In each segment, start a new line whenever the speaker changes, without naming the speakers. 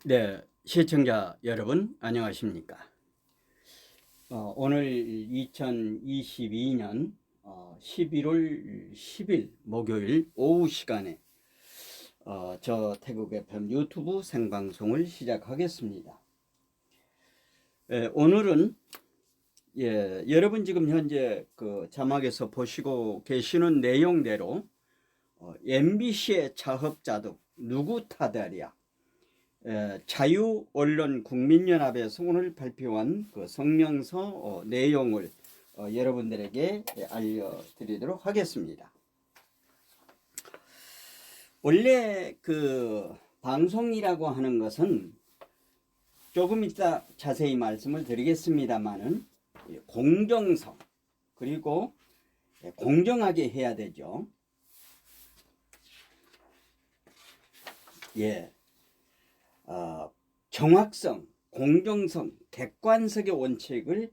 네, 시청자 여러분 안녕하십니까? 오늘 2022년 11월 10일 목요일 오후 시간에 저 태국 FM 유튜브 생방송을 시작하겠습니다. 오늘은 여러분 지금 현재 그 자막에서 보시고 계시는 내용대로 MBC의 차업자득 누구 탓이랴 자유언론국민연합에서 오늘 발표한 그 성명서 내용을 여러분들에게 알려드리도록 하겠습니다. 원래 그 방송이라고 하는 것은 조금 이따 자세히 말씀을 드리겠습니다만은 공정성 그리고 공정하게 해야 되죠. 정확성, 공정성, 객관성의 원칙을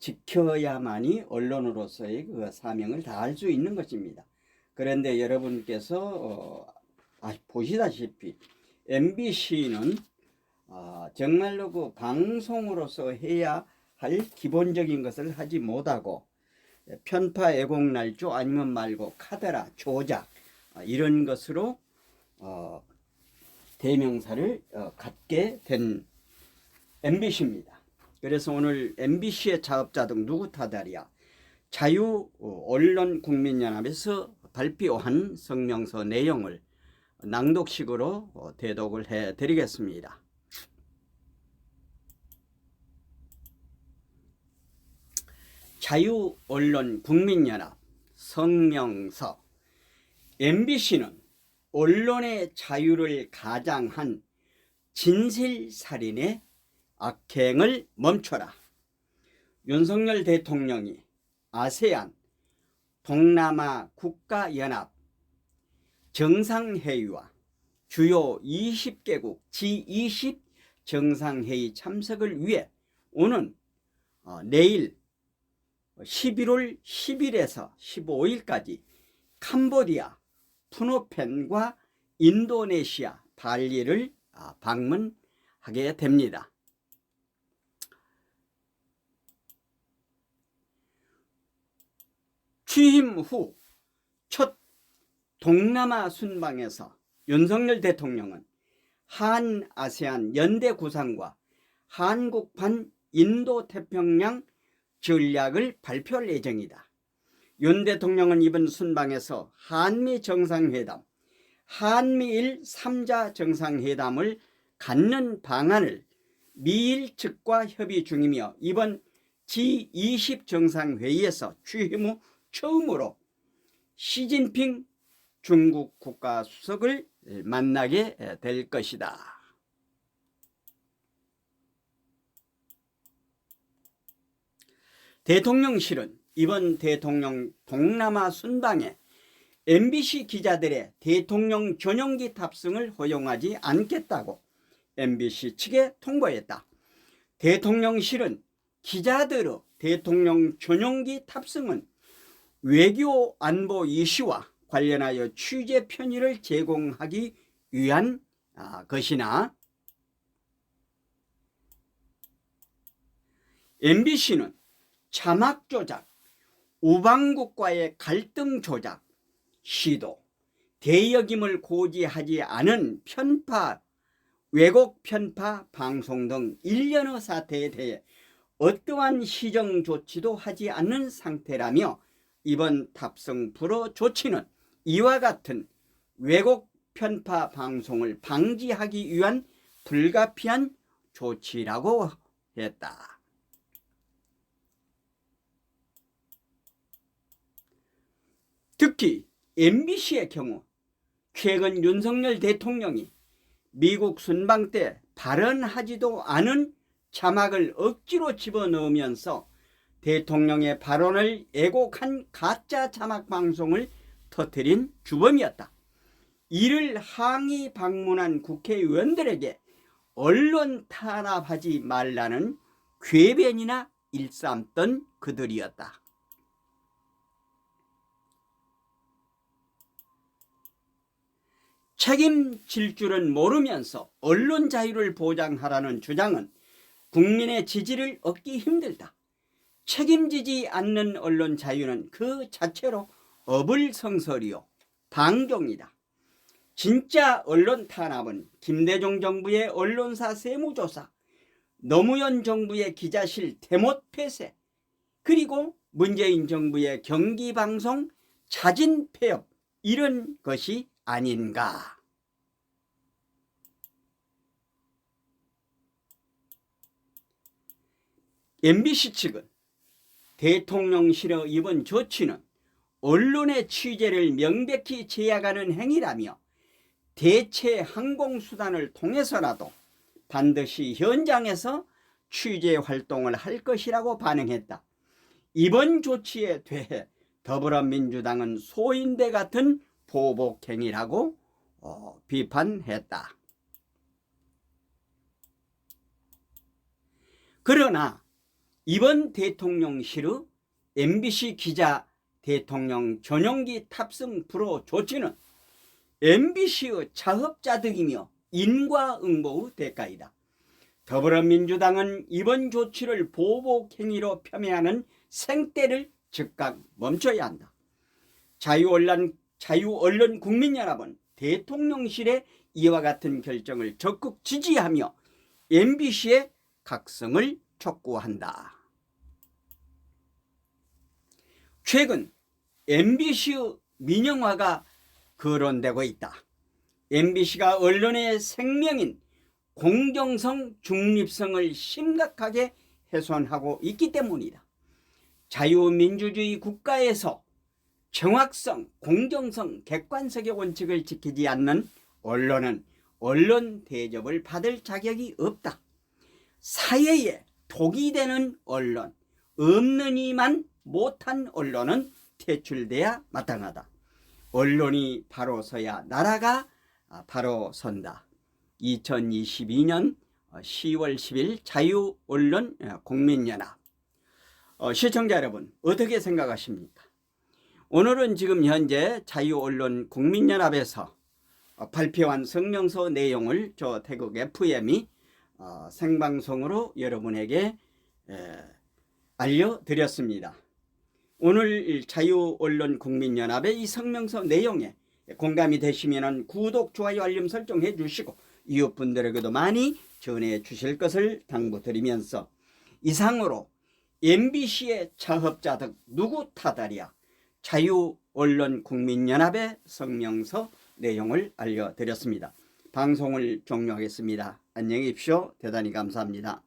지켜야만이 언론으로서의 그 사명을 다할 수 있는 것입니다. 그런데 여러분께서 보시다시피 MBC는 정말로 그 방송으로서 해야 할 기본적인 것을 하지 못하고 편파, 애공, 날조 아니면 말고 카더라, 조작 이런 것으로 대명사를 갖게 된 MBC입니다. 그래서 오늘 MBC의 차업자득 누구 탓이랴 자유언론국민연합에서 발표한 성명서 내용을 낭독식으로 대독을 해드리겠습니다. 자유언론국민연합 성명서. MBC는 언론의 자유를 가장한 진실살인의 악행을 멈춰라. 윤석열 대통령이 아세안 동남아 국가연합 정상회의와 주요 20개국 G20 정상회의 참석을 위해 오는 내일 11월 10일에서 15일까지 캄보디아 푸노펜과 인도네시아 발리를 방문하게 됩니다. 취임 후 첫 동남아 순방에서 윤석열 대통령은 한 아세안 연대 구상과 한국판 인도태평양 전략을 발표할 예정이다. 윤 대통령은 이번 순방에서 한미 정상회담, 한미일 3자 정상회담을 갖는 방안을 미일 측과 협의 중이며 이번 G20 정상회의에서 취임 후 처음으로 시진핑 중국 국가주석을 만나게 될 것이다. 대통령실은 이번 대통령 동남아 순방에 MBC 기자들의 대통령 전용기 탑승을 허용하지 않겠다고 MBC 측에 통보했다. 대통령실은 기자들의 대통령 전용기 탑승은 외교 안보 이슈와 관련하여 취재 편의를 제공하기 위한 것이나 MBC는 자막 조작, 우방국과의 갈등 조작, 시도, 대역임을 고지하지 않은 편파, 왜곡 편파 방송 등 일련의 사태에 대해 어떠한 시정 조치도 하지 않는 상태라며 이번 탑승 불허 조치는 이와 같은 왜곡 편파 방송을 방지하기 위한 불가피한 조치라고 했다. 특히 MBC의 경우 최근 윤석열 대통령이 미국 순방 때 발언하지도 않은 자막을 억지로 집어넣으면서 대통령의 발언을 왜곡한 가짜 자막 방송을 터뜨린 주범이었다. 이를 항의 방문한 국회의원들에게 언론 탄압하지 말라는 궤변이나 일삼던 그들이었다. 책임질 줄은 모르면서 언론 자유를 보장하라는 주장은 국민의 지지를 얻기 힘들다. 책임지지 않는 언론 자유는 그 자체로 어불성설이요 방종이다. 진짜 언론 탄압은 김대중 정부의 언론사 세무조사, 노무현 정부의 기자실 대못 폐쇄, 그리고 문재인 정부의 경기방송 자진 폐업, 이런 것이 아닌가. MBC 측은 대통령실의 이번 조치는 언론의 취재를 명백히 제약하는 행위라며 대체 항공수단을 통해서라도 반드시 현장에서 취재 활동을 할 것이라고 반응했다. 이번 조치에 대해 더불어민주당은 소인대 같은 보복행위라고 비판했다. 그러나 이번 대통령실의 MBC 기자 대통령 전용기 탑승 불허 조치는 MBC의 자업자득이며 인과응보의 대가이다. 더불어민주당은 이번 조치를 보복행위로 폄훼하는 생떼를 즉각 멈춰야 한다. 자유언론국민연합은 대통령실의 이와 같은 결정을 적극 지지하며 MBC의 각성을 촉구한다. 최근 MBC의 민영화가 거론되고 있다. MBC가 언론의 생명인 공정성, 중립성을 심각하게 훼손하고 있기 때문이다. 자유민주주의 국가에서 정확성, 공정성, 객관성의 원칙을 지키지 않는 언론은 언론 대접을 받을 자격이 없다. 사회에 독이 되는 언론, 없는 이만 못한 언론은 퇴출돼야 마땅하다. 언론이 바로 서야 나라가 바로 선다. 2022년 10월 10일 자유언론 국민연합. 시청자 여러분, 어떻게 생각하십니까? 오늘은 지금 현재 자유언론 국민연합에서 발표한 성명서 내용을 저 태국 FM이 생방송으로 여러분에게 알려드렸습니다. 오늘 자유언론 국민연합의 이 성명서 내용에 공감이 되시면 구독, 좋아요, 알림 설정해 주시고 이웃분들에게도 많이 전해 주실 것을 당부드리면서 이상으로 MBC의 자업자득 누구 탓하랴 자유언론 국민연합의 성명서 내용을 알려드렸습니다. 방송을 종료하겠습니다. 안녕히 계십시오. 대단히 감사합니다.